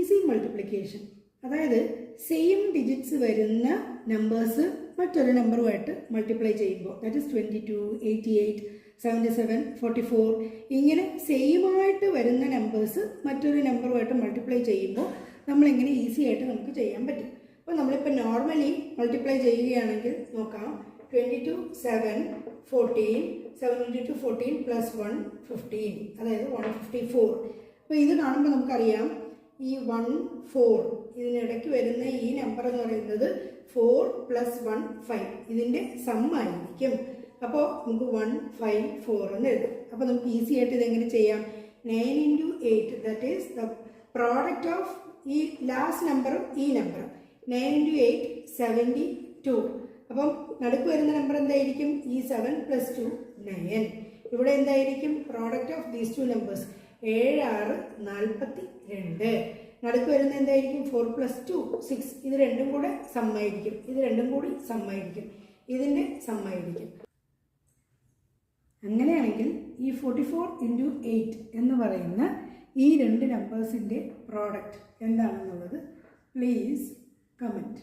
Easy multiplication. അതായത് same digits വരുന്ന numbers മറ്റൊരു നമ്പറുമായിട്ട് മൾട്ടിപ്ലൈ ചെയ്യുമ്പോൾ, ദാറ്റ് ഇസ് 22, 88, 77, 44 ഇങ്ങനെ സെയിമായിട്ട് വരുന്ന നമ്പേഴ്സ് മറ്റൊരു നമ്പറുമായിട്ട് മൾട്ടിപ്ലൈ ചെയ്യുമ്പോൾ നമ്മളിങ്ങനെ ഈസി ആയിട്ട് നമുക്ക് ചെയ്യാൻ പറ്റും. അപ്പോൾ നമ്മളിപ്പോൾ നോർമലി മൾട്ടിപ്ലൈ ചെയ്യുകയാണെങ്കിൽ നോക്കാം. 22, 7, 14, 7 into 2 14 plus 1 15, അതായത് 154. അപ്പോൾ ഇത് കാണുമ്പോൾ നമുക്കറിയാം ഈ 1 4 ഇതിനിടയ്ക്ക് വരുന്ന ഈ നമ്പർ എന്ന് പറയുന്നത് 4 + 1 5 ഇതിൻ്റെ സമ്മായിരിക്കും. അപ്പോൾ നമുക്ക് 154 എന്ന് എഴുതാം. അപ്പോൾ നമുക്ക് ഈസി ആയിട്ട് ഇതെങ്ങനെ ചെയ്യാം? 9 into 8 that is the product of ഈ ലാസ്റ്റ് നമ്പറും ഈ നമ്പറും. 9 into 8 72. അപ്പം നടുക്ക് വരുന്ന നമ്പർ എന്തായിരിക്കും? ഈ 7 + 2 9. ഇവിടെ എന്തായിരിക്കും? Product of these two numbers 7 6 42. നടുക്ക് വരുന്ന എന്തായിരിക്കും? 4 + 2 6. ഇത് രണ്ടും കൂടെ സമ്മായിരിക്കും. ഇത് രണ്ടും കൂടി സമ്മായിരിക്കും. ഇതിൻ്റെ സമ്മായിരിക്കും. അങ്ങനെയാണെങ്കിൽ ഈ 44 into 8 എന്ന് പറയുന്ന ഈ രണ്ട് നമ്പേഴ്സിൻ്റെ പ്രോഡക്റ്റ് എന്താണെന്നുള്ളത് പ്ലീസ് കമൻറ്റ്.